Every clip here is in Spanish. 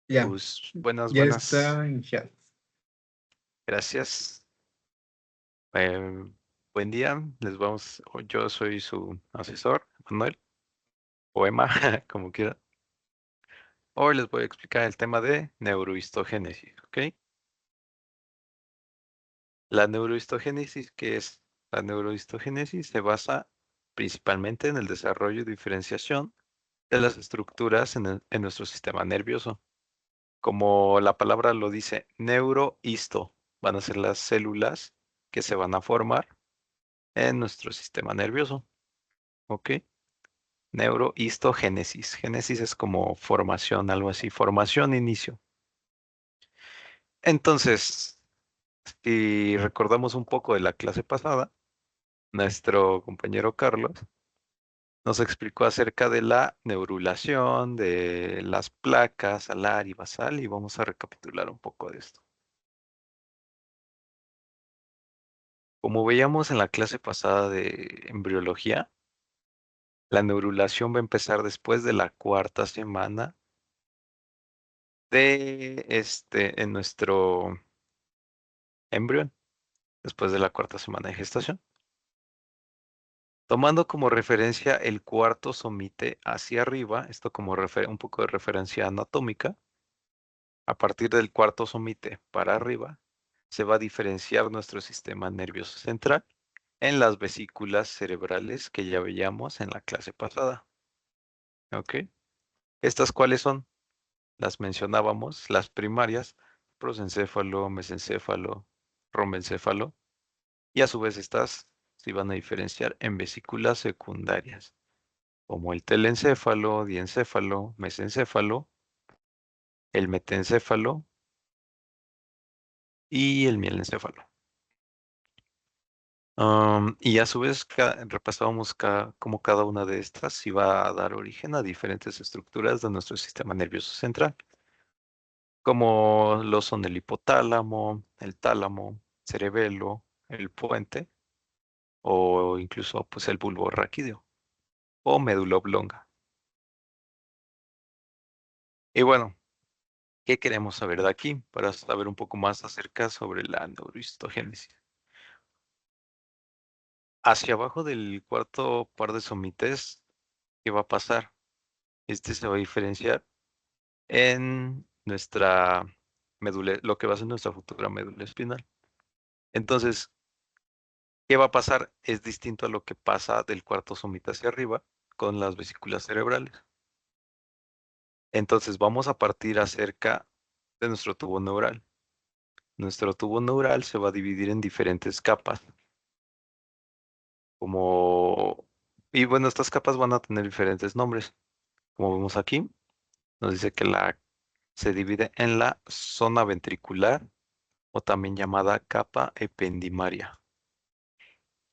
Ya, Pues buenas, ya buenas. está iniciado. Gracias. Eh, Buen día. Yo soy su asesor, Manuel, poema, como quiera. Hoy les voy a explicar el tema de neurohistogénesis, ¿ok? La neurohistogénesis, ¿qué es? La neurohistogénesis se basa principalmente en el desarrollo y diferenciación de las estructuras en nuestro sistema nervioso. Como la palabra lo dice, neurohisto, van a ser las células que se van a formar en nuestro sistema nervioso. ¿Ok? Neurohistogénesis. Génesis es como formación, algo así. Formación, inicio. Entonces, si recordamos un poco de la clase pasada, nuestro compañero Carlos nos explicó acerca de la neurulación, de las placas alar y basal, y vamos a recapitular un poco de esto. Como veíamos en la clase pasada de embriología, la neurulación va a empezar después de la cuarta semana en nuestro embrión, después de la cuarta semana de gestación. Tomando como referencia el cuarto somite hacia arriba, esto como un poco de referencia anatómica, a partir del cuarto somite para arriba, se va a diferenciar nuestro sistema nervioso central en las vesículas cerebrales que ya veíamos en la clase pasada. ¿Ok? ¿Estas cuáles son? Las mencionábamos, las primarias, prosencéfalo, mesencéfalo, rombencéfalo, y a su vez estas se van a diferenciar en vesículas secundarias, como el telencéfalo, diencéfalo, mesencéfalo, el metencéfalo y el mielencéfalo. Y a su vez repasábamos cómo cada una de estas iba a dar origen a diferentes estructuras de nuestro sistema nervioso central, como lo son el hipotálamo, el tálamo, cerebelo, el puente o incluso pues, el bulbo raquídeo o médula oblonga. Y bueno, ¿qué queremos saber de aquí para saber un poco más acerca sobre la neurohistogénesis? Hacia abajo del cuarto par de somites, ¿qué va a pasar? Este se va a diferenciar en nuestra médula, lo que va a ser nuestra futura médula espinal. Entonces, ¿qué va a pasar? Es distinto a lo que pasa del cuarto somite hacia arriba con las vesículas cerebrales. Entonces, vamos a partir acerca de nuestro tubo neural. Nuestro tubo neural se va a dividir en diferentes capas, como... Y bueno, estas capas van a tener diferentes nombres. Como vemos aquí, nos dice que se divide en la zona ventricular o también llamada capa ependimaria.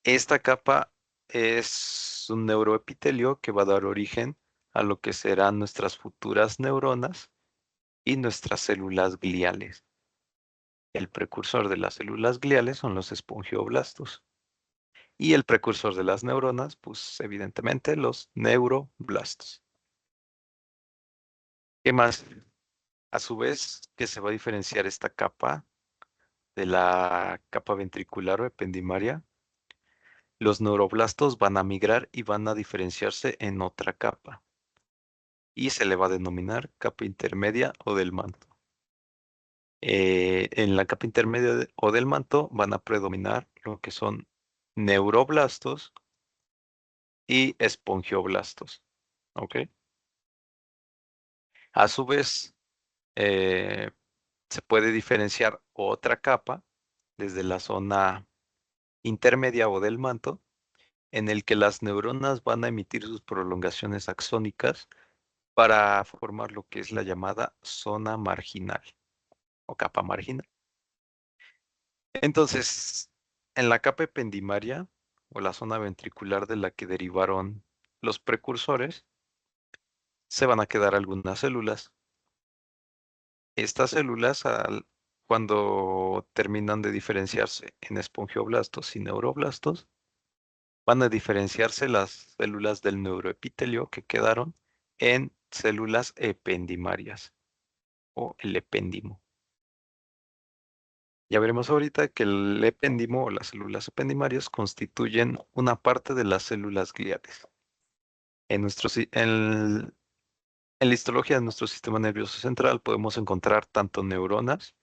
Esta capa es un neuroepitelio que va a dar origen a lo que serán nuestras futuras neuronas y nuestras células gliales. El precursor de las células gliales son los espongioblastos. Y el precursor de las neuronas, pues evidentemente los neuroblastos. ¿Qué más? A su vez, que se va a diferenciar esta capa de la capa ventricular o ependimaria, los neuroblastos van a migrar y van a diferenciarse en otra capa y se le va a denominar capa intermedia o del manto. En la capa intermedia o del manto van a predominar lo que son neuroblastos y espongioblastos. ¿Ok? A su vez, eh, se puede diferenciar otra capa desde la zona intermedia o del manto, en el que las neuronas van a emitir sus prolongaciones axónicas para formar lo que es la llamada zona marginal o capa marginal. Entonces, en la capa ependimaria o la zona ventricular de la que derivaron los precursores, se van a quedar algunas células. Estas células, cuando terminan de diferenciarse en espongioblastos y neuroblastos, van a diferenciarse las células del neuroepitelio que quedaron en células ependimarias. o el epéndimo. Ya veremos ahorita que el epéndimo o las células ependimarias constituyen una parte de las células gliales. En la histología de nuestro sistema nervioso central podemos encontrar tanto neuronas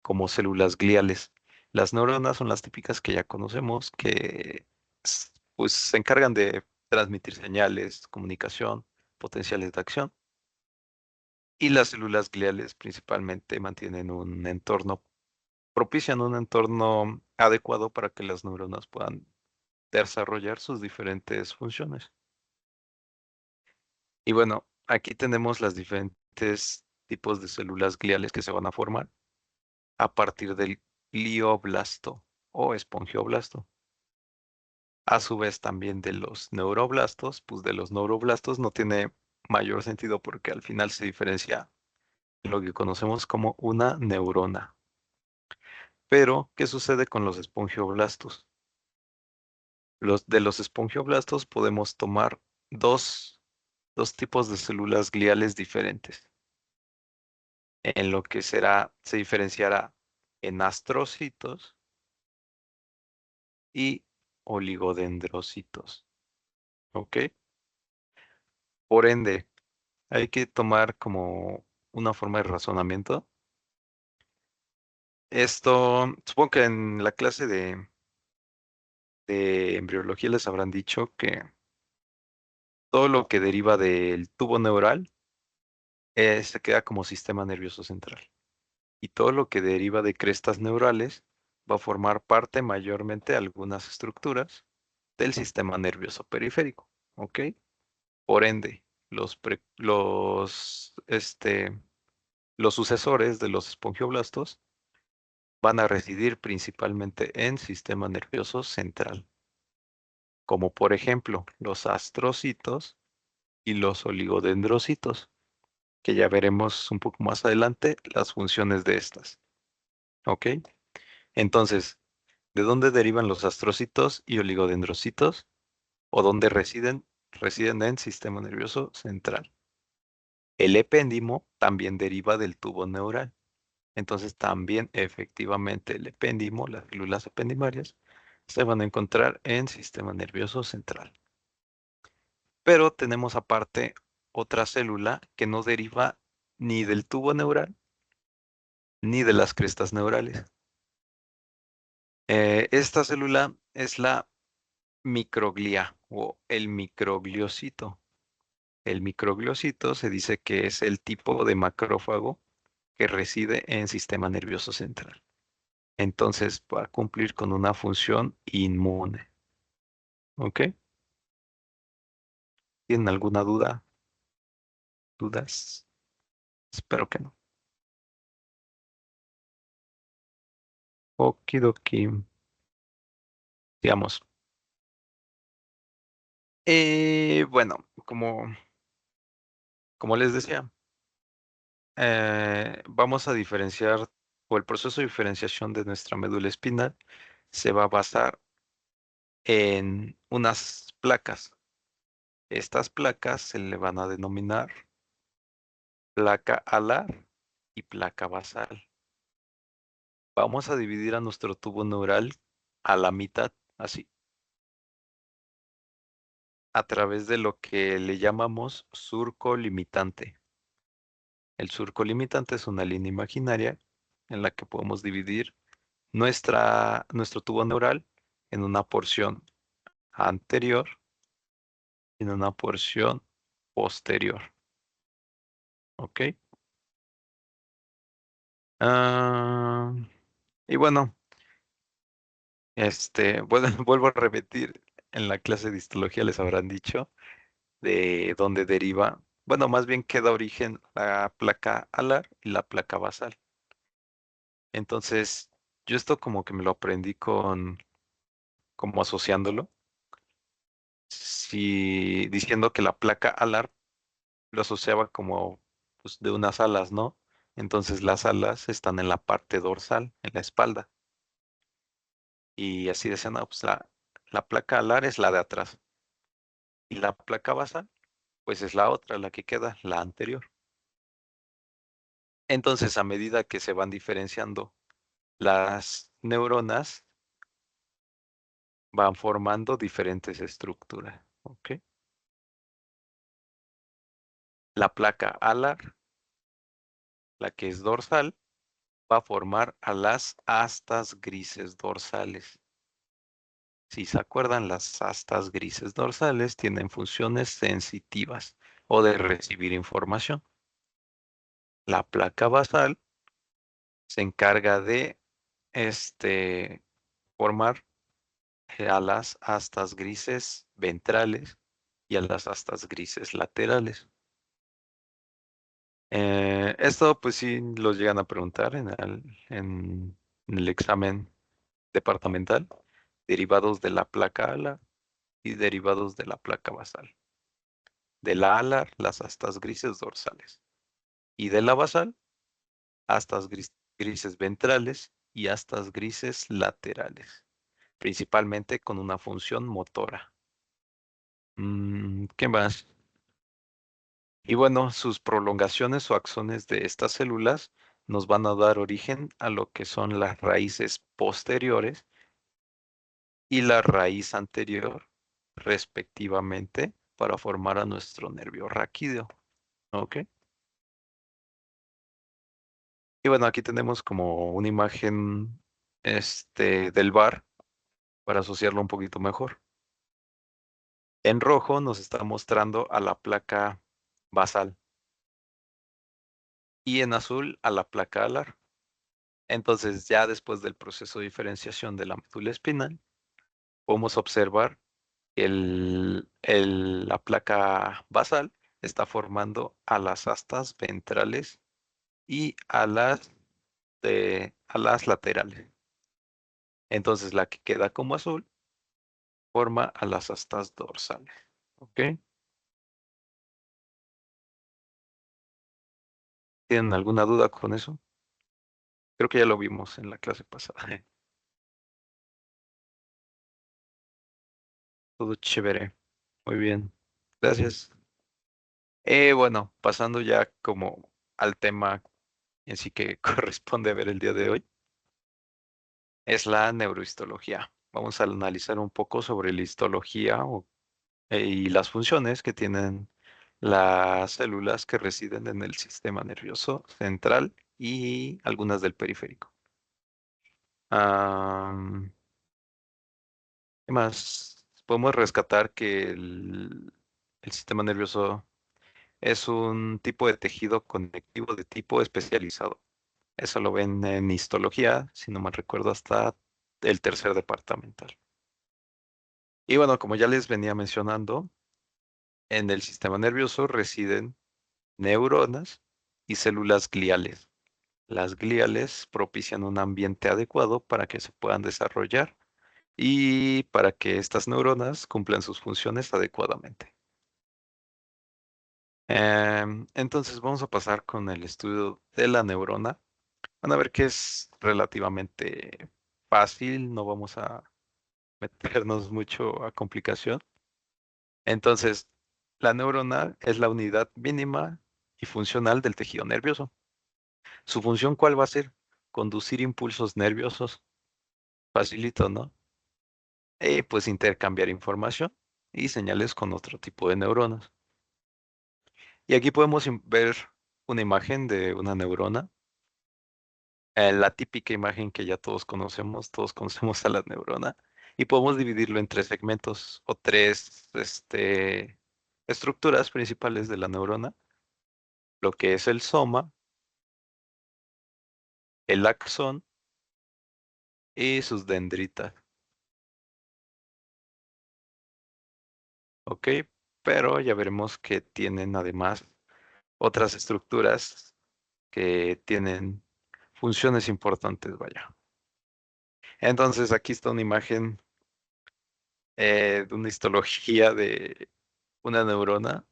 como células gliales. Las neuronas son las típicas que ya conocemos, que pues, se encargan de transmitir señales, comunicación, potenciales de acción. Y las células gliales principalmente mantienen un entorno, propician un entorno adecuado para que las neuronas puedan desarrollar sus diferentes funciones. Y bueno, aquí tenemos las diferentes tipos de células gliales que se van a formar a partir del glioblasto o espongioblasto. A su vez también de los neuroblastos, pues de los neuroblastos no tiene mayor sentido porque al final se diferencia lo que conocemos como una neurona. Pero, ¿qué sucede con los espongioblastos? De los espongioblastos podemos tomar dos tipos de células gliales diferentes, en lo que se diferenciará en astrocitos y oligodendrocitos. ¿Ok? Por ende, hay que tomar como una forma de razonamiento. Esto, supongo que en la clase de embriología les habrán dicho que todo lo que deriva del tubo neural se queda como sistema nervioso central. Y todo lo que deriva de crestas neurales va a formar parte mayormente de algunas estructuras del sistema nervioso periférico. ¿Ok? Por ende, los sucesores de los espongioblastos van a residir principalmente en sistema nervioso central, como por ejemplo los astrocitos y los oligodendrocitos, que ya veremos un poco más adelante las funciones de estas. ¿Ok? Entonces, ¿de dónde derivan los astrocitos y oligodendrocitos? ¿O dónde residen? Residen en sistema nervioso central. El epéndimo también deriva del tubo neural. Entonces, también efectivamente el epéndimo, las células ependimarias, se van a encontrar en sistema nervioso central. Pero tenemos aparte otra célula que no deriva ni del tubo neural ni de las crestas neurales. Esta célula es la microglia o el microgliocito. El microgliocito se dice que es el tipo de macrófago que reside en sistema nervioso central. Entonces va a cumplir con una función inmune. ¿Ok? ¿Tienen alguna duda? ¿Dudas? Espero que no. Okidoki. Digamos. Bueno, como les decía, vamos a diferenciar, o el proceso de diferenciación de nuestra médula espinal se va a basar en unas placas. Estas placas se le van a denominar placa alar y placa basal. Vamos a dividir a nuestro tubo neural a la mitad, así, a través de lo que le llamamos surco limitante. El surco limitante es una línea imaginaria en la que podemos dividir nuestro tubo neural en una porción anterior y en una porción posterior. ¿Ok? Ah, y bueno, bueno, vuelvo a repetir, en la clase de histología les habrán dicho de dónde deriva, bueno, más bien queda origen la placa alar y la placa basal. Entonces, yo esto como que me lo aprendí como asociándolo, si diciendo que la placa alar lo asociaba como pues, de unas alas, ¿no? Entonces las alas están en la parte dorsal, en la espalda. Y así decían, no, pues la placa alar es la de atrás. Y la placa basal, pues es la otra, la que queda, la anterior. Entonces, a medida que se van diferenciando las neuronas, van formando diferentes estructuras. ¿Ok? La placa alar, la que es dorsal, va a formar a las astas grises dorsales. Si se acuerdan, las astas grises dorsales tienen funciones sensitivas o de recibir información. La placa basal se encarga de formar a las astas grises ventrales y a las astas grises laterales. Esto pues sí los llegan a preguntar en el examen departamental, derivados de la placa alar y derivados de la placa basal. De la alar, las astas grises dorsales. Y de la basal, astas grises ventrales y astas grises laterales, principalmente con una función motora. ¿Qué más? Y bueno, sus prolongaciones o axones de estas células nos van a dar origen a lo que son las raíces posteriores y la raíz anterior, respectivamente, para formar a nuestro nervio raquídeo. ¿Ok? Y bueno, aquí tenemos como una imagen del bar para asociarlo un poquito mejor. En rojo nos está mostrando a la placa basal y en azul a la placa alar. Entonces, ya después del proceso de diferenciación de la médula espinal, podemos observar que la placa basal está formando a las astas ventrales y a las laterales. Entonces, la que queda como azul forma a las astas dorsales. ¿Ok? ¿Tienen alguna duda con eso? Creo que ya lo vimos en la clase pasada. Todo chévere. Muy bien. Gracias. Bueno, pasando ya como al tema en sí que corresponde ver el día de hoy, es la neurohistología. Vamos a analizar un poco sobre la histología y las funciones que tienen las células que residen en el sistema nervioso central y algunas del periférico. Am, ¿Qué más? Podemos rescatar que el sistema nervioso es un tipo de tejido conectivo de tipo especializado. Eso lo ven en histología, si no mal recuerdo, hasta el tercer departamental. Y bueno, como ya les venía mencionando, en el sistema nervioso residen neuronas y células gliales. Las gliales propician un ambiente adecuado para que se puedan desarrollar y para que estas neuronas cumplan sus funciones adecuadamente. Entonces vamos a pasar con el estudio de la neurona. Van a ver que es relativamente fácil, no vamos a meternos mucho a complicación. Entonces, la neurona es la unidad mínima y funcional del tejido nervioso. ¿Su función cuál va a ser? Conducir impulsos nerviosos. Facilito, ¿no? Pues intercambiar información y señales con otro tipo de neuronas. Y aquí podemos ver una imagen de una neurona. La típica imagen que ya todos conocemos a la neurona. Y podemos dividirlo en tres segmentos o tres estructuras principales de la neurona. Lo que es el soma, el axón y sus dendritas. ¿Ok? Pero ya veremos que tienen además otras estructuras que tienen funciones importantes, vaya. Entonces aquí está una imagen de una histología de una neurona,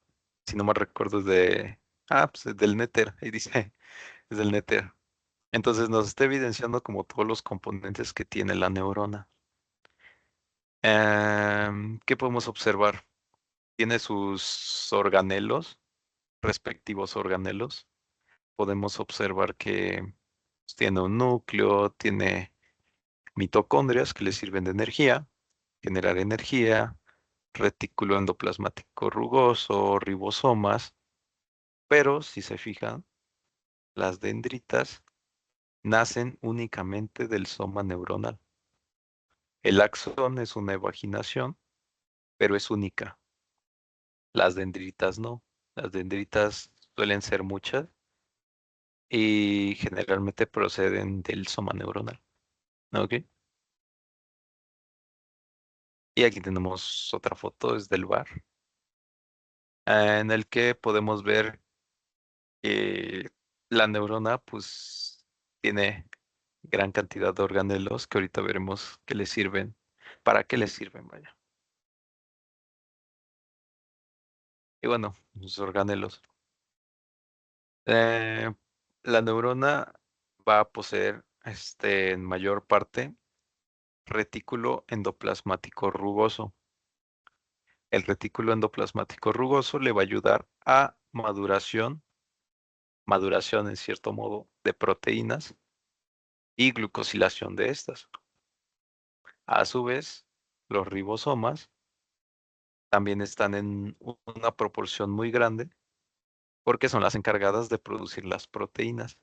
si no me recuerdo es pues es del néter, ahí dice, es del néter. Entonces nos está evidenciando como todos los componentes que tiene la neurona. ¿Qué podemos observar? Tiene sus organelos, respectivos organelos. podemos observar que pues, tiene un núcleo, tiene mitocondrias que le sirven de energía, generar energía, retículo endoplasmático rugoso, ribosomas, pero si se fijan, las dendritas nacen únicamente del soma neuronal. El axón es una evaginación, pero es única. Las dendritas no. Las dendritas suelen ser muchas y generalmente proceden del soma neuronal. ¿Ok? Y aquí tenemos otra foto, es del bar, en el que podemos ver que la neurona pues tiene gran cantidad de organelos que ahorita veremos que le sirven. ¿Para qué les sirven? Vaya. Y bueno, los organelos. Eh, la neurona va a poseer en mayor parte retículo endoplasmático rugoso. El retículo endoplasmático rugoso le va a ayudar a maduración en cierto modo de proteínas y glucosilación de estas. A su vez, los ribosomas también están en una proporción muy grande porque son las encargadas de producir las proteínas.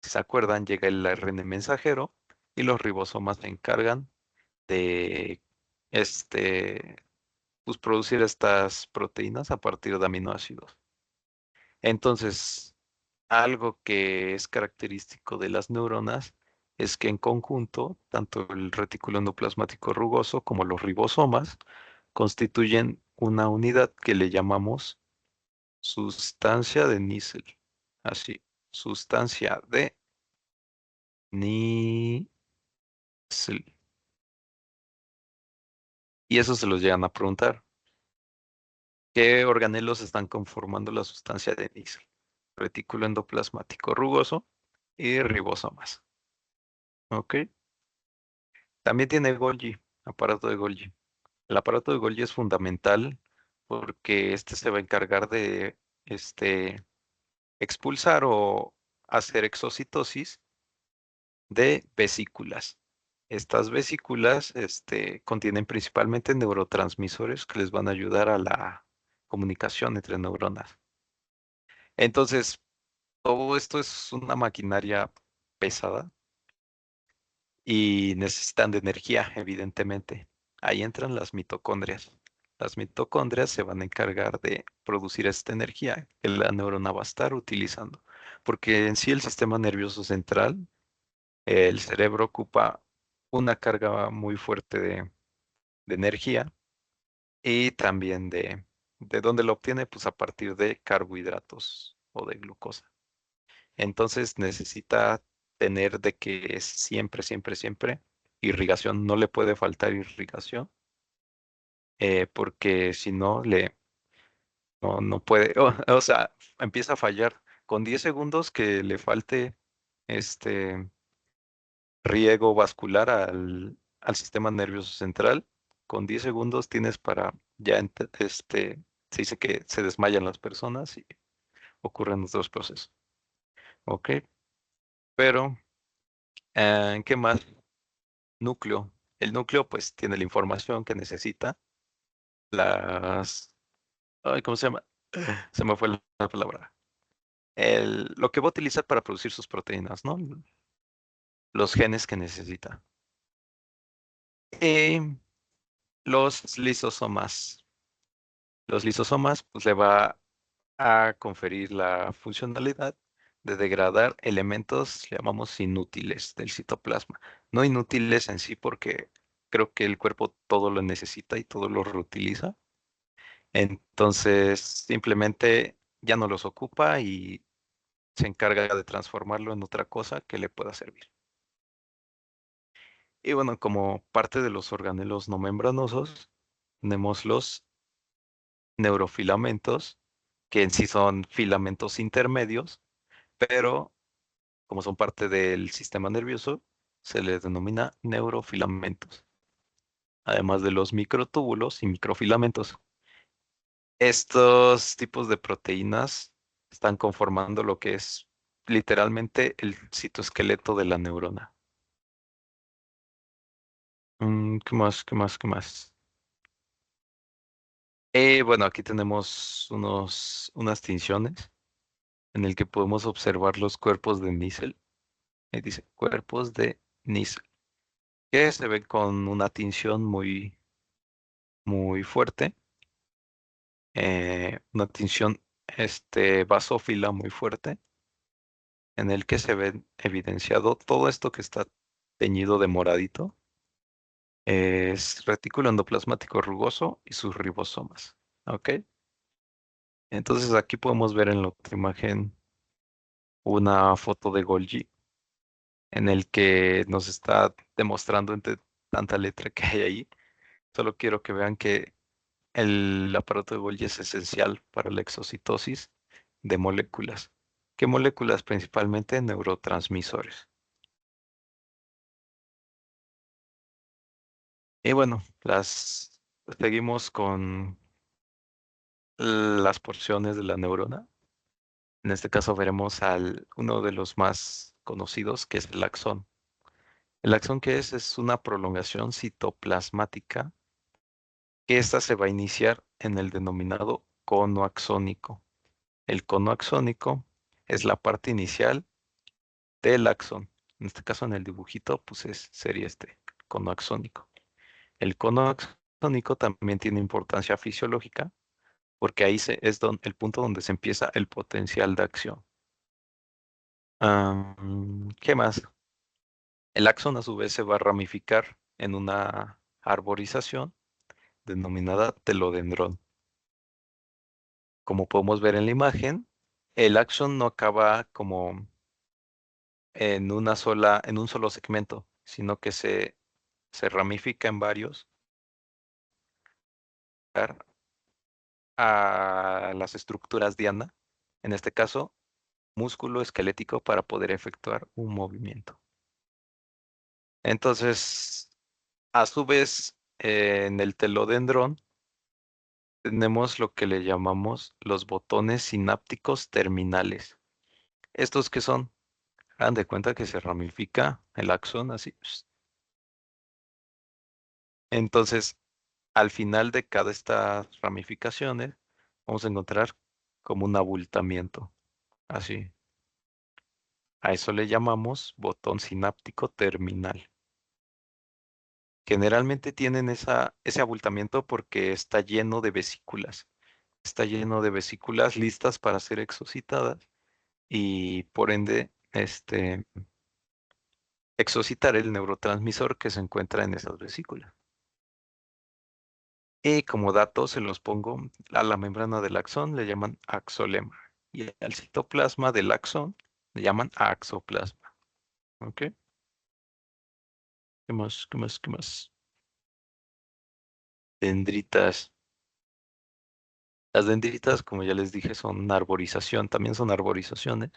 Si se acuerdan, llega el ARN mensajero y los ribosomas se encargan de este, pues, producir estas proteínas a partir de aminoácidos. Entonces, algo que es característico de las neuronas es que en conjunto, tanto el retículo endoplasmático rugoso como los ribosomas constituyen una unidad que le llamamos sustancia de Nissen. Así, sustancia de Nissen. Y eso se los llegan a preguntar. ¿Qué organelos están conformando la sustancia de Nissen? Retículo endoplasmático rugoso y ribosomas. ¿Ok? También tiene Golgi, aparato de Golgi. El aparato de Golgi es fundamental porque este se va a encargar de expulsar o hacer exocitosis de vesículas. Estas vesículas contienen principalmente neurotransmisores que les van a ayudar a la comunicación entre neuronas. Entonces, todo esto es una maquinaria pesada y necesitan de energía, evidentemente. Ahí entran las mitocondrias. Las mitocondrias se van a encargar de producir esta energía que la neurona va a estar utilizando, porque en sí el sistema nervioso central, el cerebro ocupa una carga muy fuerte de energía y también ¿de dónde lo obtiene? Pues a partir de carbohidratos o de glucosa. Entonces necesita tener de que es siempre, siempre, siempre irrigación. No le puede faltar irrigación porque si no, no puede, o sea, empieza a fallar. Con 10 segundos que le falte este riego vascular al sistema nervioso central, con 10 segundos tienes para ya, se dice que se desmayan las personas y ocurren otros procesos. ¿Ok? Pero, ¿qué más? Núcleo. El núcleo pues tiene la información que necesita, las, ay, ¿cómo se llama? Se me fue la palabra. Lo que va a utilizar para producir sus proteínas, ¿no? Los genes que necesita. Y los lisosomas. Los lisosomas pues le va a conferir la funcionalidad de degradar elementos, llamamos inútiles del citoplasma. No inútiles en sí porque creo que el cuerpo todo lo necesita y todo lo reutiliza. Entonces, simplemente ya no los ocupa y se encarga de transformarlo en otra cosa que le pueda servir. Y bueno, como parte de los organelos no membranosos, tenemos los neurofilamentos, que en sí son filamentos intermedios, pero como son parte del sistema nervioso, se les denomina neurofilamentos, además de los microtúbulos y microfilamentos. Estos tipos de proteínas están conformando lo que es literalmente el citoesqueleto de la neurona. ¿Qué más? ¿Qué más? ¿Qué más? Bueno, aquí tenemos unas tinciones en el que podemos observar los cuerpos de níquel. Dice cuerpos de níquel, que se ven con una tinción muy, muy fuerte, una tinción basófila muy fuerte, en el que se ve evidenciado todo esto que está teñido de moradito. Es retículo endoplasmático rugoso y sus ribosomas. ¿Ok? Entonces aquí podemos ver en la otra imagen una foto de Golgi en el que nos está demostrando entre tanta letra que hay ahí. Solo quiero que vean que el aparato de Golgi es esencial para la exocitosis de moléculas. ¿Qué moléculas? Principalmente neurotransmisores. Y bueno, seguimos con las porciones de la neurona. En este caso veremos uno de los más conocidos, que es el axón. El axón, ¿qué es? Es una prolongación citoplasmática que esta se va a iniciar en el denominado cono axónico. El cono axónico es la parte inicial del axón. En este caso, en el dibujito, pues sería este cono axónico. El cono axónico también tiene importancia fisiológica porque ahí es el punto donde se empieza el potencial de acción. ¿Qué más? El axón a su vez se va a ramificar en una arborización denominada telodendrón. Como podemos ver en la imagen, el axón no acaba como en un solo segmento, sino que se ramifica en varios a las estructuras diana, en este caso, músculo esquelético para poder efectuar un movimiento. Entonces, a su vez, en el telodendrón tenemos lo que le llamamos los botones sinápticos terminales. ¿Estos qué son? Hagan de cuenta que se ramifica el axón así. Entonces, al final de cada estas ramificaciones, vamos a encontrar como un abultamiento. Así. A eso le llamamos botón sináptico terminal. Generalmente tienen ese abultamiento porque está lleno de vesículas. Está lleno de vesículas listas para ser exocitadas y por ende, exocitar el neurotransmisor que se encuentra en esas vesículas. Y como dato se los pongo, a la membrana del axón le llaman axolema y al citoplasma del axón le llaman axoplasma. ¿Ok? ¿Qué más? ¿Qué más? ¿Qué más? Dendritas. Las dendritas, como ya les dije, son arborización, también son arborizaciones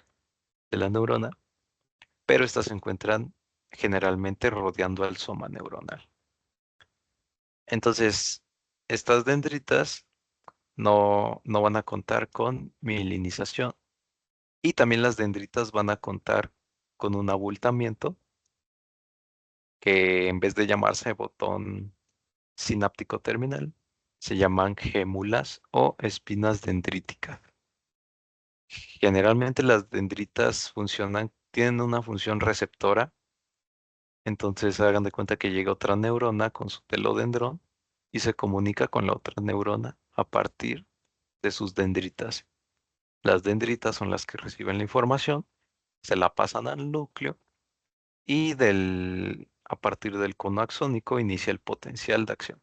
de la neurona, pero estas se encuentran generalmente rodeando al soma neuronal. Entonces, estas dendritas no van a contar con mielinización y también las dendritas van a contar con un abultamiento que en vez de llamarse botón sináptico terminal, se llaman gémulas o espinas dendríticas. Generalmente las dendritas tienen una función receptora, entonces hagan de cuenta que llega otra neurona con su telodendrón y se comunica con la otra neurona a partir de sus dendritas. Las dendritas son las que reciben la información, se la pasan al núcleo y a partir del cono axónico inicia el potencial de acción.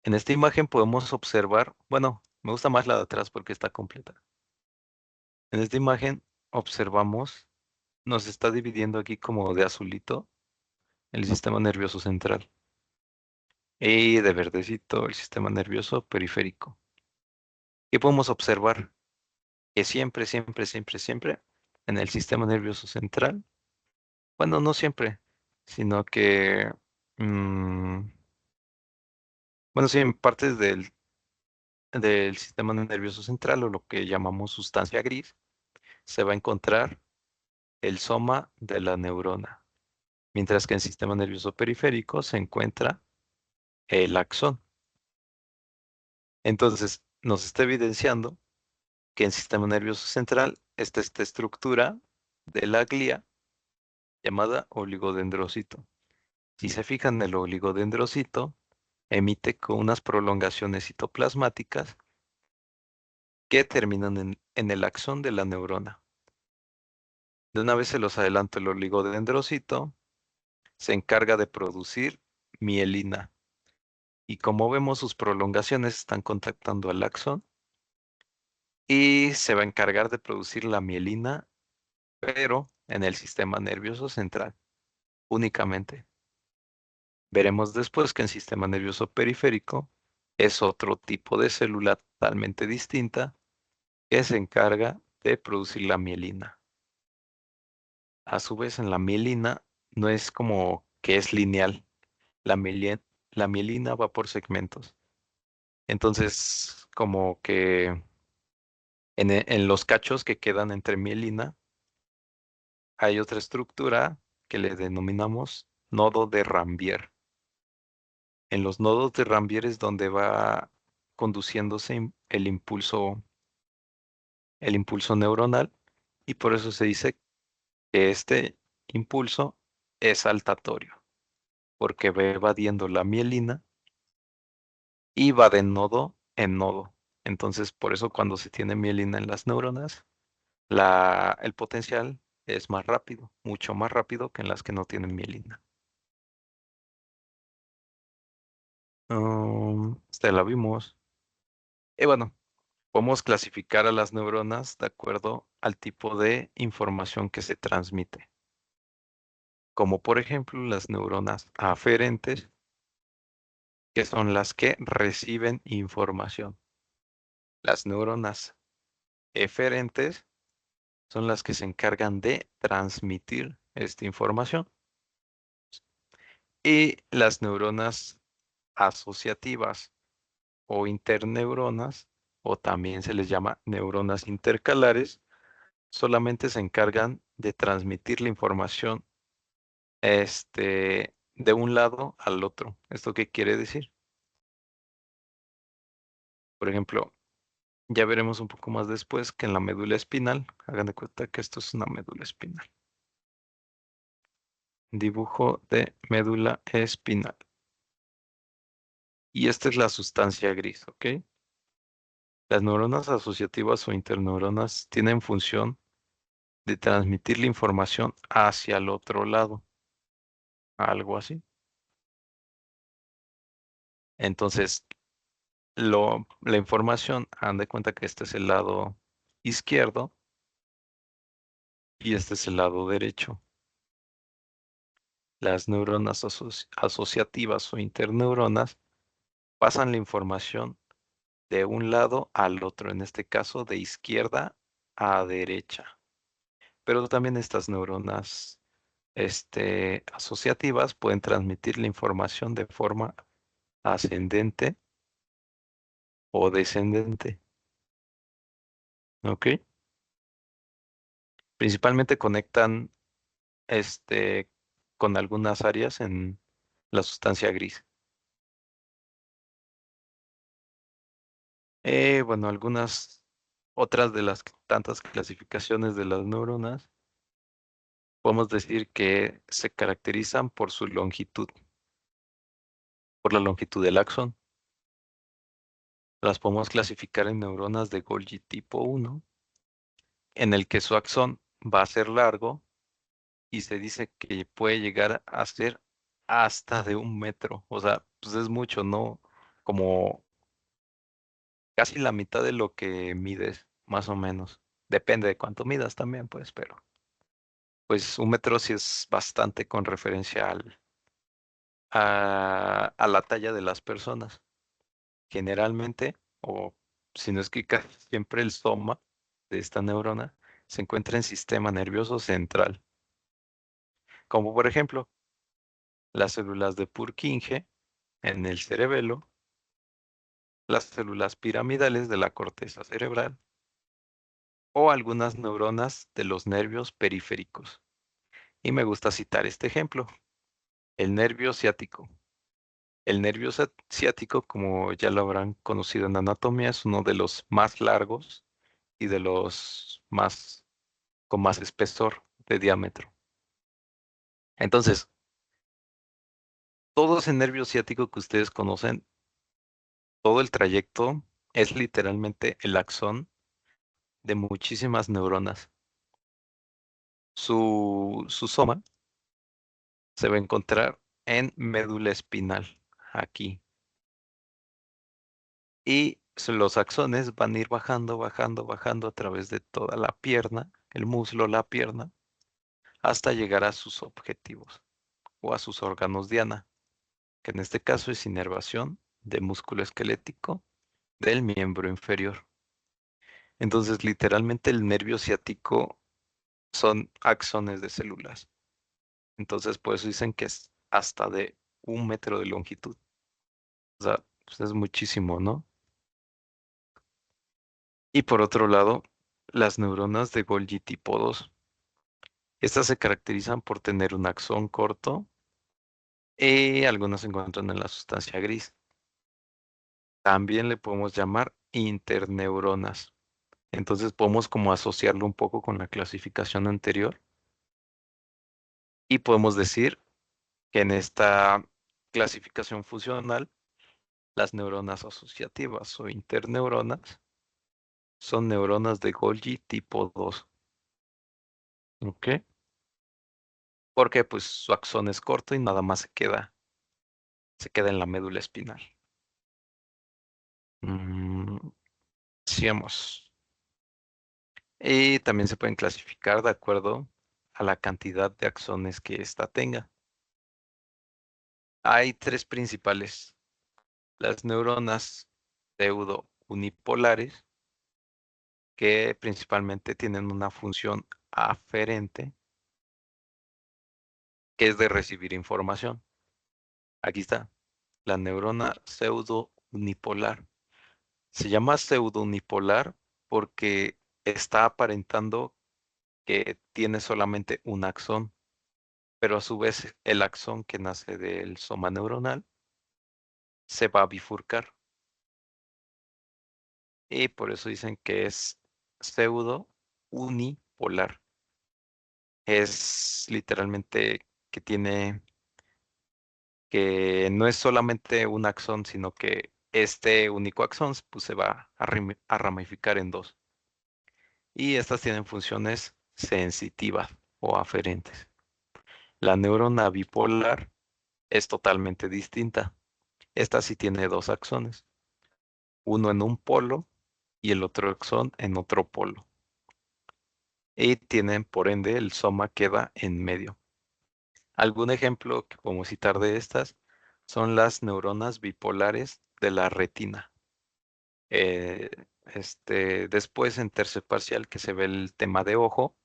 En esta imagen podemos observar, bueno, me gusta más la de atrás porque está completa. En esta imagen observamos, nos está dividiendo aquí como de azulito el sistema nervioso central y de verdecito el sistema nervioso periférico. ¿Qué podemos observar? Que siempre, siempre, siempre, siempre en el sistema nervioso central, bueno, no siempre, sino que, mm, bueno, sí, en partes del sistema nervioso central o lo que llamamos sustancia gris, se va a encontrar el soma de la neurona, mientras que en el sistema nervioso periférico se encuentra el axón. Entonces, nos está evidenciando que en el sistema nervioso central está esta estructura de la glía llamada oligodendrocito. Si se fijan, el oligodendrocito emite con unas prolongaciones citoplasmáticas que terminan en el axón de la neurona. De una vez se los adelanto, el oligodendrocito se encarga de producir mielina. Y como vemos, sus prolongaciones están contactando al axón y se va a encargar de producir la mielina, pero en el sistema nervioso central únicamente. Veremos después que en sistema nervioso periférico es otro tipo de célula totalmente distinta que se encarga de producir la mielina. A su vez, en la mielina no es como que es lineal. La la mielina va por segmentos. Entonces, como que en los cachos que quedan entre mielina, hay otra estructura que le denominamos nodo de Rambier. En los nodos de Rambier es donde va conduciéndose el impulso neuronal, y por eso se dice que este impulso es saltatorio, porque va evadiendo la mielina y va de nodo en nodo. Entonces, por eso cuando se tiene mielina en las neuronas, el potencial es más rápido, mucho más rápido que en las que no tienen mielina. Esta la vimos. Y bueno, podemos clasificar a las neuronas de acuerdo al tipo de información que se transmite, como por ejemplo las neuronas aferentes, que son las que reciben información. Las neuronas eferentes son las que se encargan de transmitir esta información. Y las neuronas asociativas o interneuronas, o también se les llama neuronas intercalares, solamente se encargan de transmitir la información de un lado al otro. ¿Esto qué quiere decir? Por ejemplo, ya veremos un poco más después que en la médula espinal, hagan de cuenta que esto es una médula espinal. Dibujo de médula espinal. Y esta es la sustancia gris, ¿ok? Las neuronas asociativas o interneuronas tienen función de transmitir la información hacia el otro lado, algo así. Entonces, la información, hagan de cuenta que este es el lado izquierdo y este es el lado derecho. Las neuronas asociativas o interneuronas pasan la información de un lado al otro, en este caso de izquierda a derecha. Pero también estas neuronas asociativas pueden transmitir la información de forma ascendente o descendente. ¿Ok? Principalmente conectan con algunas áreas en la sustancia gris. Bueno, algunas otras de las tantas clasificaciones de las neuronas, podemos decir que se caracterizan por su longitud, por la longitud del axón. Las podemos clasificar en neuronas de Golgi tipo 1, en el que su axón va a ser largo y se dice que puede llegar a ser hasta de 1 metro. O sea, pues es mucho, ¿no? Como casi la mitad de lo que mides, más o menos. Depende de cuánto midas también, pues, pero pues 1 metro sí es bastante con referencia a la talla de las personas. Generalmente, o si no es que casi siempre el soma de esta neurona se encuentra en sistema nervioso central, como por ejemplo las células de Purkinje en el cerebelo, las células piramidales de la corteza cerebral o algunas neuronas de los nervios periféricos. Y me gusta citar este ejemplo, el nervio ciático. El nervio ciático, como ya lo habrán conocido en anatomía, es uno de los más largos y de los más con más espesor de diámetro. Entonces, todo ese nervio ciático que ustedes conocen, todo el trayecto es literalmente el axón de muchísimas neuronas. Su soma se va a encontrar en médula espinal, aquí. Y los axones van a ir bajando, bajando, bajando a través de toda la pierna, el muslo, la pierna, hasta llegar a sus objetivos o a sus órganos diana, que en este caso es inervación de músculo esquelético del miembro inferior. Entonces, literalmente el nervio ciático son axones de células. Entonces, por eso dicen que es hasta de 1 metro de longitud. O sea, pues es muchísimo, ¿no? Y por otro lado, las neuronas de Golgi tipo 2. Estas se caracterizan por tener un axón corto y algunas se encuentran en la sustancia gris. También le podemos llamar interneuronas. Entonces podemos como asociarlo un poco con la clasificación anterior y podemos decir que en esta clasificación funcional, las neuronas asociativas o interneuronas son neuronas de Golgi tipo 2. ¿Ok? Porque pues su axón es corto y nada más se queda en la médula espinal. Mm, sigamos. Y también se pueden clasificar de acuerdo a la cantidad de axones que ésta tenga. Hay tres principales. Las neuronas pseudo unipolares, que principalmente tienen una función aferente, que es de recibir información. Aquí está, la neurona pseudo unipolar. Se llama pseudo unipolar porque está aparentando que tiene solamente un axón, pero a su vez el axón que nace del soma neuronal se va a bifurcar y por eso dicen que es pseudo unipolar. Es literalmente que no es solamente un axón, sino que este único axón pues, se va a ramificar en dos. Y estas tienen funciones sensitivas o aferentes. La neurona bipolar es totalmente distinta. Esta sí tiene dos axones, uno en un polo y el otro axón en otro polo. Y tienen, por ende, el soma queda en medio. Algún ejemplo que podemos citar de estas son las neuronas bipolares de la retina. Eh, después, en tercer parcial, que se ve el tema de ojo,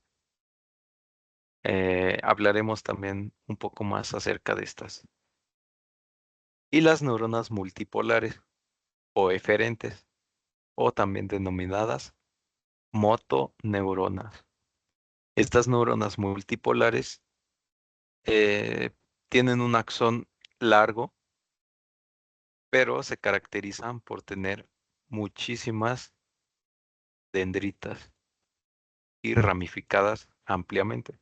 hablaremos también un poco más acerca de estas. Y las neuronas multipolares o eferentes, o también denominadas motoneuronas. Estas neuronas multipolares eh, tienen un axón largo, pero se caracterizan por tener muchísimas dendritas y ramificadas ampliamente.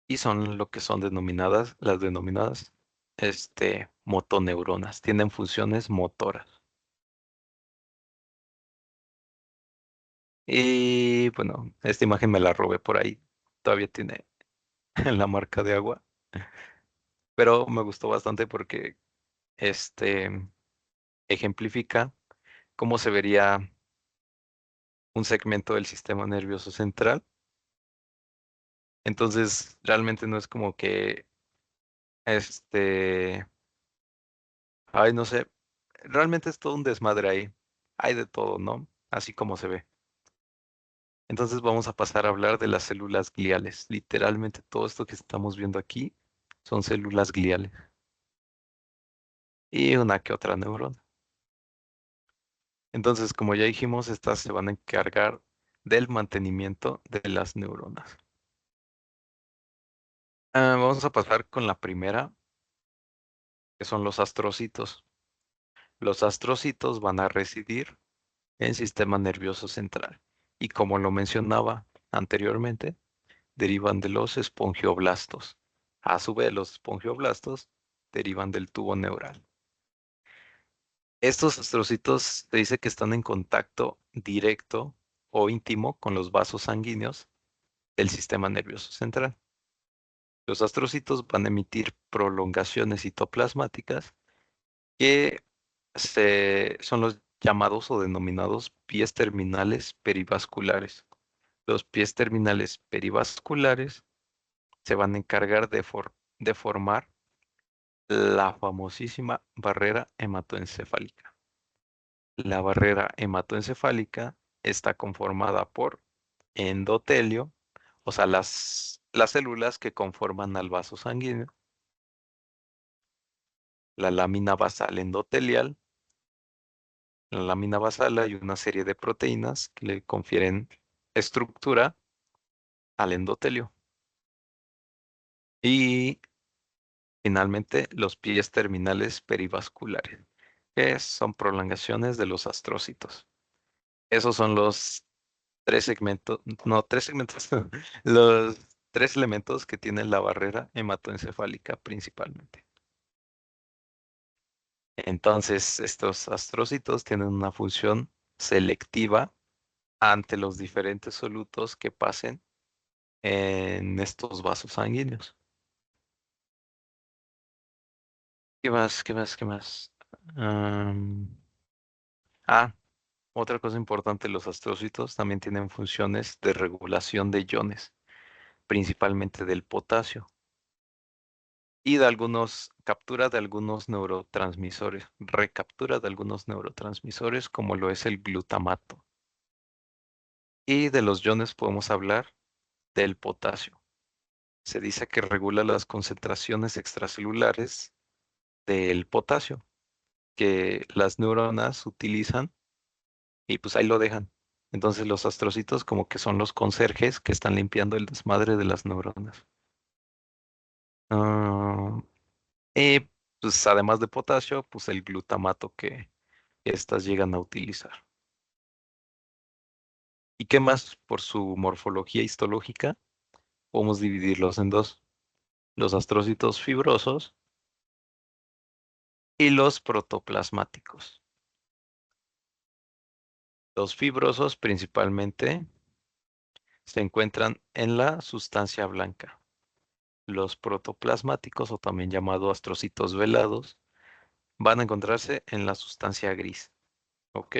Y son lo que son las denominadas motoneuronas. Tienen funciones motoras. Y bueno, esta imagen me la robé por ahí. Todavía tiene la marca de agua, pero me gustó bastante porque este ejemplifica cómo se vería un segmento del sistema nervioso central. Entonces, realmente no es como que, este, ay, no sé, realmente es todo un desmadre ahí. Hay de todo, ¿no? Así como se ve. Entonces vamos a pasar a hablar de las células gliales. Literalmente todo esto que estamos viendo aquí son células gliales y una que otra neurona. Entonces, como ya dijimos, estas se van a encargar del mantenimiento de las neuronas. Vamos a pasar con la primera, que son los astrocitos. Los astrocitos van a residir en sistema nervioso central y como lo mencionaba anteriormente, derivan de los espongioblastos. A su vez, los espongioblastos derivan del tubo neural. Estos astrocitos se dice que están en contacto directo o íntimo con los vasos sanguíneos del sistema nervioso central. Los astrocitos van a emitir prolongaciones citoplasmáticas que son los llamados o denominados pies terminales perivasculares. Los pies terminales perivasculares se van a encargar de formar la famosísima barrera hematoencefálica. La barrera hematoencefálica está conformada por endotelio, o sea, las células que conforman al vaso sanguíneo, la lámina basal endotelial. En la lámina basal hay una serie de proteínas que le confieren estructura al endotelio. Y finalmente, los pies terminales perivasculares, que son prolongaciones de los astrocitos. Esos son los tres segmentos, no, tres segmentos, los tres elementos que tiene la barrera hematoencefálica principalmente. Entonces, estos astrocitos tienen una función selectiva ante los diferentes solutos que pasen en estos vasos sanguíneos. ¿Qué más? ¿Qué más? ¿Qué más? Am, ah, Otra cosa importante, los astrocitos también tienen funciones de regulación de iones, principalmente del potasio, y de captura de algunos neurotransmisores, recaptura de algunos neurotransmisores como lo es el glutamato. Y de los iones podemos hablar del potasio. Se dice que regula las concentraciones extracelulares del potasio, que las neuronas utilizan y pues ahí lo dejan. Entonces los astrocitos como que son los conserjes que están limpiando el desmadre de las neuronas. Ah, y pues además de potasio, pues el glutamato que estas llegan a utilizar. ¿Y qué más? Por su morfología histológica, podemos dividirlos en dos. Los astrocitos fibrosos y los protoplasmáticos. Los fibrosos principalmente se encuentran en la sustancia blanca. Los protoplasmáticos, o también llamados astrocitos velados, van a encontrarse en la sustancia gris. ¿Ok?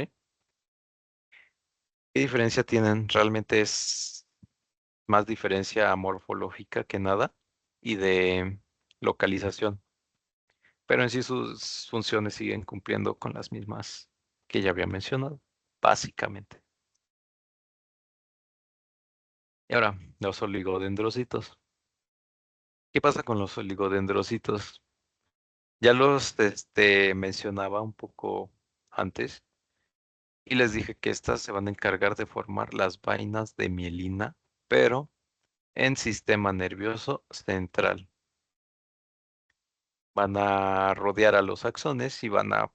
¿Qué diferencia tienen? Realmente es más diferencia morfológica que nada y de localización. Pero en sí sus funciones siguen cumpliendo con las mismas que ya había mencionado, básicamente. Y ahora, los oligodendrocitos. ¿Qué pasa con los oligodendrocitos? Ya los mencionaba un poco antes y les dije que estas se van a encargar de formar las vainas de mielina, pero en sistema nervioso central. Van a rodear a los axones y van a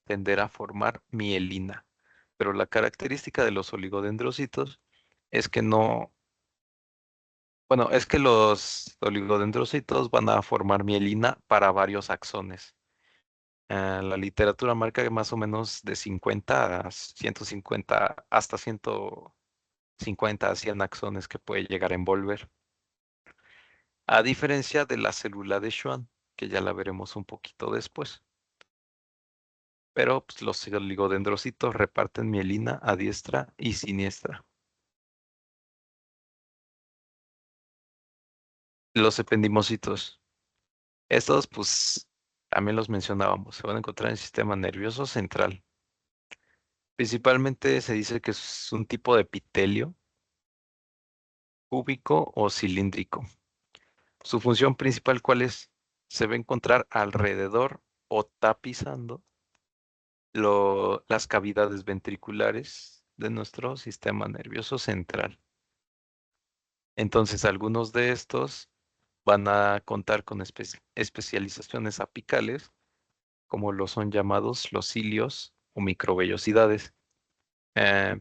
tender a formar mielina. Pero la característica de los oligodendrocitos es que no, bueno, es que los oligodendrocitos van a formar mielina para varios axones. La literatura marca que más o menos de 50 a 150, hasta 150 a 100 axones que puede llegar a envolver. A diferencia de la célula de Schwann, que ya la veremos un poquito después. Pero pues, los oligodendrocitos reparten mielina a diestra y siniestra. Los ependimocitos, estos pues también los mencionábamos, se van a encontrar en el sistema nervioso central. Principalmente se dice que es un tipo de epitelio cúbico o cilíndrico. Su función principal, ¿cuál es? Se va a encontrar alrededor o tapizando las cavidades ventriculares de nuestro sistema nervioso central. Entonces, algunos de estos van a contar con especializaciones apicales, como lo son llamados los cilios o microvellosidades,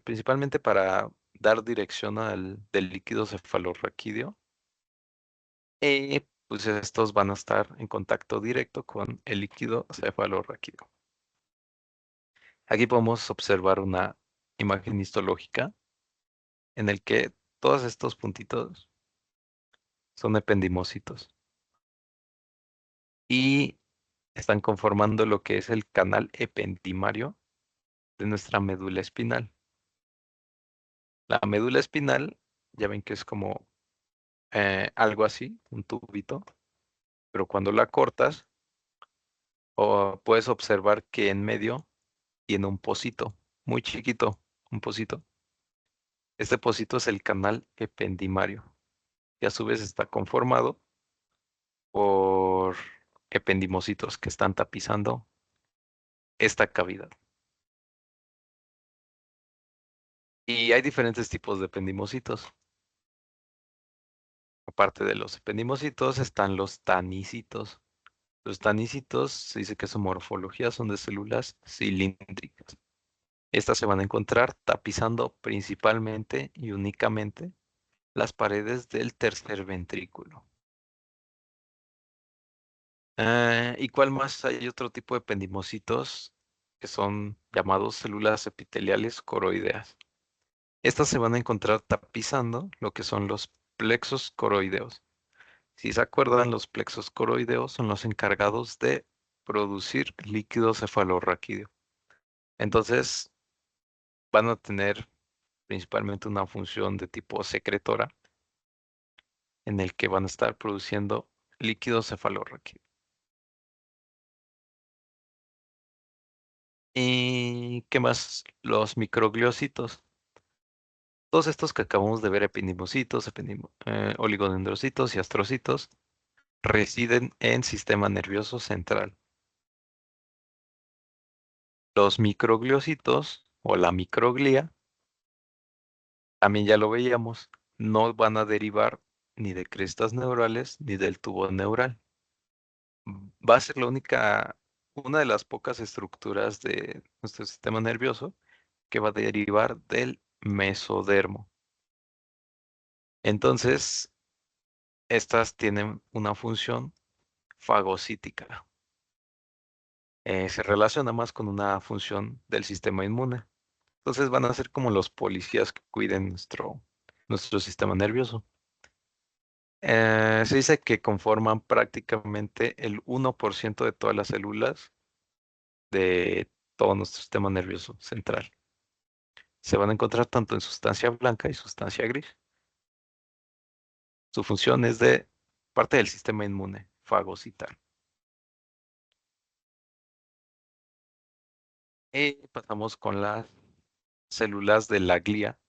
principalmente para dar dirección del líquido cefalorraquídeo. Y pues estos van a estar en contacto directo con el líquido cefalorraquídeo. Aquí podemos observar una imagen histológica en el que todos estos puntitos son ependimocitos y están conformando lo que es el canal ependimario de nuestra médula espinal. La médula espinal, ya ven que es como algo así, un tubito, pero cuando la cortas, puedes observar que en medio tiene un pocito, muy chiquito, un pocito. Este pocito es el canal ependimario, y a su vez está conformado por ependimocitos que están tapizando esta cavidad. Y hay diferentes tipos de ependimocitos. Aparte de los ependimocitos están los tanicitos. Los tanicitos se dice que su morfología son de células cilíndricas. Estas se van a encontrar tapizando principalmente y únicamente las paredes del tercer ventrículo. ¿Y cuál más? Hay otro tipo de ependimocitos que son llamados células epiteliales coroideas. Estas se van a encontrar tapizando lo que son los plexos coroideos. Si se acuerdan, los plexos coroideos son los encargados de producir líquido cefalorraquídeo. Entonces, van a tener principalmente una función de tipo secretora en el que van a estar produciendo líquido cefalorraquídeo. ¿Y qué más? Los microgliocitos. Todos estos que acabamos de ver, ependimocitos, oligodendrocitos y astrocitos, residen en sistema nervioso central. Los microgliocitos o la microglia, también ya lo veíamos, no van a derivar ni de crestas neurales ni del tubo neural. Va a ser una de las pocas estructuras de nuestro sistema nervioso que va a derivar del mesodermo. Entonces, estas tienen una función fagocítica. Se relaciona más con una función del sistema inmune. Entonces van a ser como los policías que cuiden nuestro sistema nervioso. Se dice que conforman prácticamente el 1% de todas las células de todo nuestro sistema nervioso central. Se van a encontrar tanto en sustancia blanca y sustancia gris. Su función es de parte del sistema inmune, fagocitar. Y pasamos con las células de la glía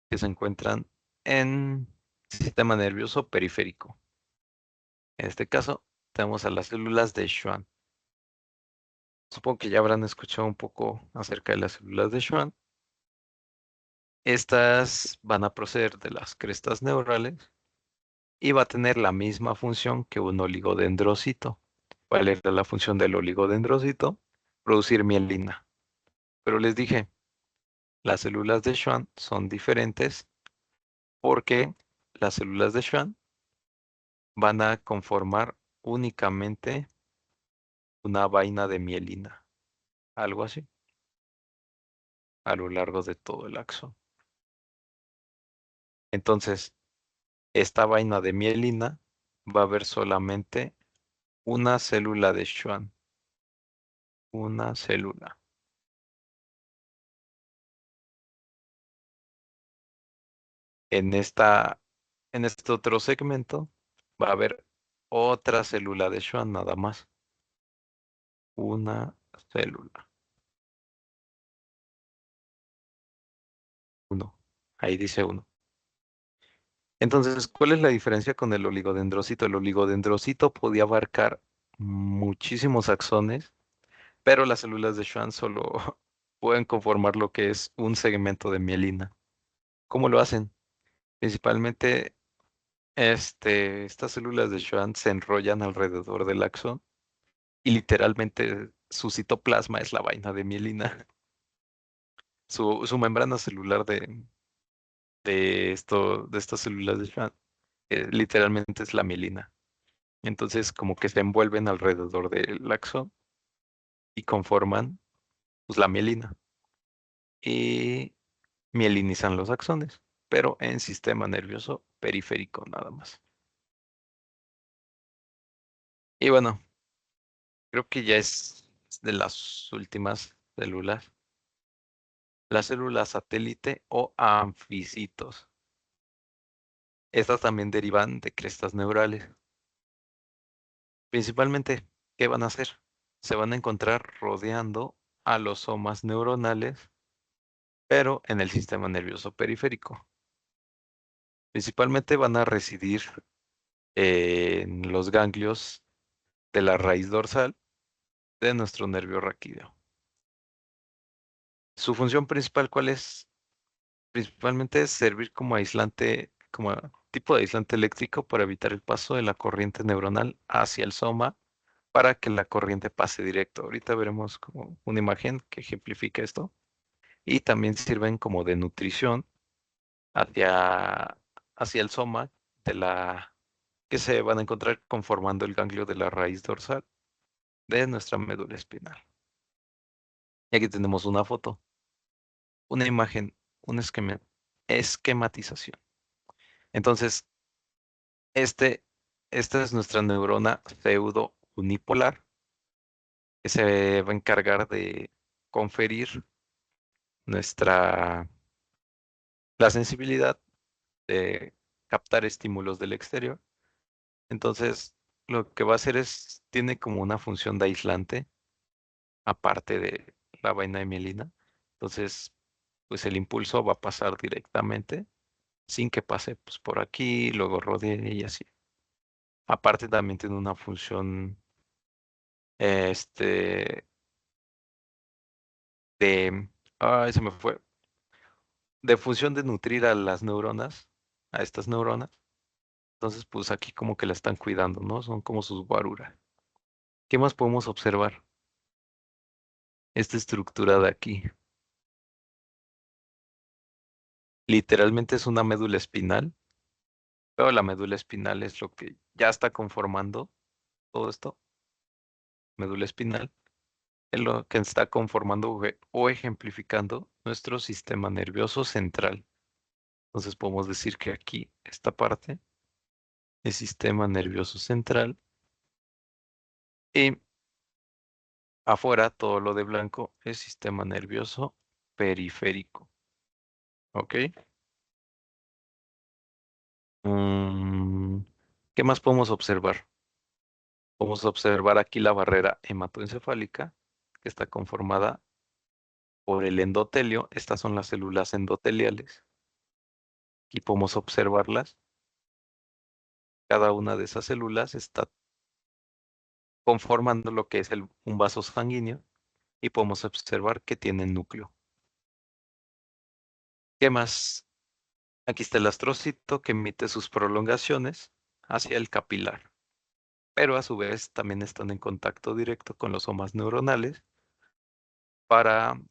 que se encuentran en el sistema nervioso periférico. En este caso, tenemos a las células de Schwann. Supongo que ya habrán escuchado un poco acerca de las células de Schwann. Estas van a proceder de las crestas neurales y va a tener la misma función que un oligodendrocito. ¿Cuál era la función del oligodendrocito? Producir mielina. Pero les dije, las células de Schwann son diferentes porque las células de Schwann van a conformar únicamente una vaina de mielina, algo así, a lo largo de todo el axón. Entonces, esta vaina de mielina va a haber solamente una célula de Schwann, una célula. En en este otro segmento va a haber otra célula de Schwann nada más, una célula, uno. Ahí dice uno. Entonces, ¿cuál es la diferencia con el oligodendrocito? El oligodendrocito podía abarcar muchísimos axones pero las células de Schwann solo pueden conformar lo que es un segmento de mielina. ¿Cómo lo hacen? Principalmente, estas células de Schwann se enrollan alrededor del axón y literalmente su citoplasma es la vaina de mielina. Su membrana celular de estas células de Schwann literalmente es la mielina. Entonces, como que se envuelven alrededor del axón y conforman pues, la mielina. Y mielinizan los axones, pero en sistema nervioso periférico nada más. Y bueno, creo que ya es de las últimas células, las células satélite o anficitos. Estas también derivan de crestas neurales. Principalmente, ¿qué van a hacer? Se van a encontrar rodeando a los somas neuronales, pero en el sistema nervioso periférico. Principalmente van a residir en los ganglios de la raíz dorsal de nuestro nervio raquídeo. Su función principal, ¿cuál es? Principalmente es servir como aislante, como tipo de aislante eléctrico para evitar el paso de la corriente neuronal hacia el soma para que la corriente pase directo. Ahorita veremos como una imagen que ejemplifica esto. Y también sirven como de nutrición hacia, hacia el soma de la que se van a encontrar conformando el ganglio de la raíz dorsal de nuestra médula espinal. Y aquí tenemos una foto, una imagen, un esquematización. Entonces, este, esta es nuestra neurona pseudo unipolar que se va a encargar de conferir nuestra, la sensibilidad de captar estímulos del exterior. Entonces, lo que va a hacer es, tiene como una función de aislante, aparte de la vaina de mielina. Entonces, pues el impulso va a pasar directamente, sin que pase pues, por aquí, luego rodee y así. Aparte también tiene una función, este, ay, se me fue, de función de nutrir a las neuronas, a estas neuronas. Entonces, pues aquí como que la están cuidando, ¿no? Son como sus guaruras. ¿Qué más podemos observar? Esta estructura de aquí. Literalmente es una médula espinal, pero la médula espinal es lo que ya está conformando todo esto. Médula espinal es lo que está conformando o ejemplificando nuestro sistema nervioso central. Entonces podemos decir que aquí, esta parte, es sistema nervioso central y afuera todo lo de blanco es sistema nervioso periférico. ¿Ok? Mm, ¿Qué más podemos observar? Podemos observar aquí la barrera hematoencefálica que está conformada por el endotelio. Estas son las células endoteliales. Aquí podemos observarlas. Cada una de esas células está conformando lo que es un vaso sanguíneo y podemos observar que tiene núcleo. ¿Qué más? Aquí está el astrocito que emite sus prolongaciones hacia el capilar, pero a su vez también están en contacto directo con los somas neuronales para,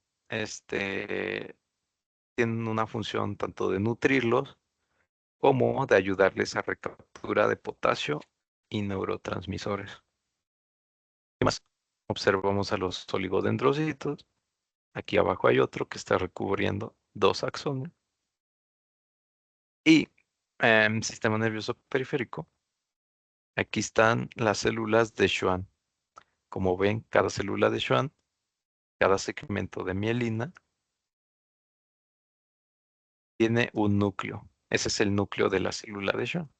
tienen una función tanto de nutrirlos como de ayudarles a recaptura de potasio y neurotransmisores. ¿Qué más? Observamos a los oligodendrocitos. Aquí abajo hay otro que está recubriendo dos axones. Y sistema nervioso periférico. Aquí están las células de Schwann. Como ven, cada célula de Schwann, cada segmento de mielina, tiene un núcleo. Ese es el núcleo de la célula de Schwann.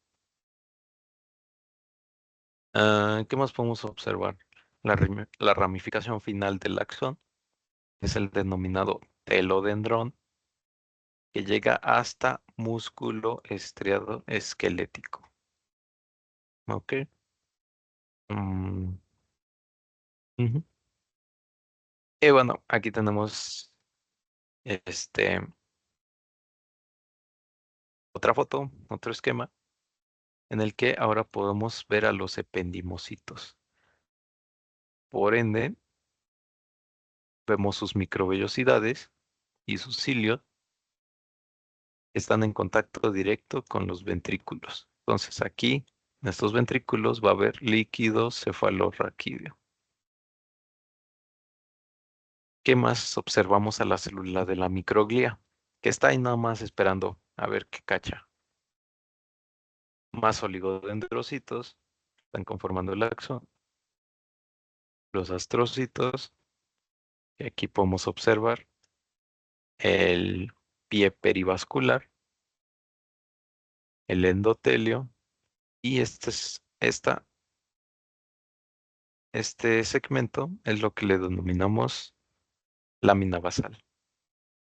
¿Qué más podemos observar? La ramificación final del axón es el denominado telodendrón, que llega hasta músculo estriado esquelético. ¿Ok? Mm, ujú. Y bueno, aquí tenemos este, otra foto, otro esquema, en el que ahora podemos ver a los ependimocitos. Por ende, vemos sus microvellosidades y sus cilios están en contacto directo con los ventrículos. Entonces aquí, en estos ventrículos, va a haber líquido cefalorraquídeo. ¿Qué más observamos a la célula de la microglía? Que está ahí nada más esperando a ver qué cacha. Más oligodendrocitos están conformando el axón. Los astrocitos, que aquí podemos observar el pie perivascular, el endotelio y este segmento es lo que le denominamos lámina basal.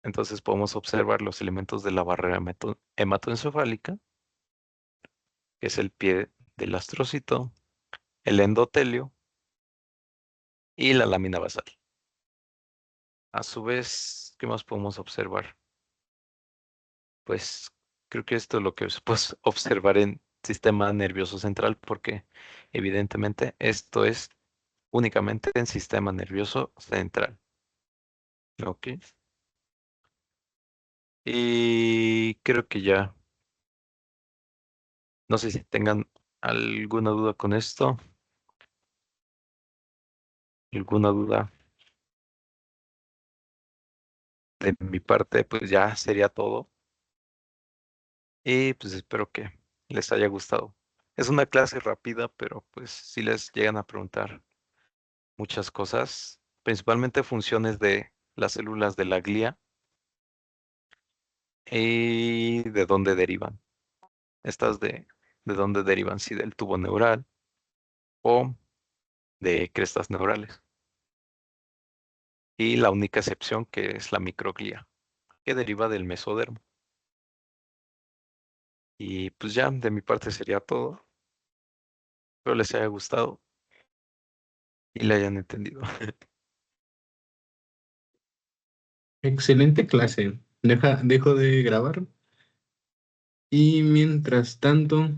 Entonces podemos observar los elementos de la barrera hematoencefálica, que es el pie del astrocito, el endotelio y la lámina basal. A su vez, ¿qué más podemos observar? Pues creo que esto es lo que se puede observar en sistema nervioso central, porque evidentemente esto es únicamente en sistema nervioso central. Ok. Y creo que ya, no sé si tengan alguna duda con esto, alguna duda de mi parte, pues ya sería todo. Y pues espero que les haya gustado. Es una clase rápida, pero pues si les llegan a preguntar muchas cosas, principalmente funciones de las células de la glía y de dónde derivan. Estas de dónde derivan, si del tubo neural o de crestas neurales. Y la única excepción que es la microglía, que deriva del mesodermo. Y pues ya de mi parte sería todo. Espero les haya gustado y le hayan entendido. Excelente clase. Dejo de grabar y mientras tanto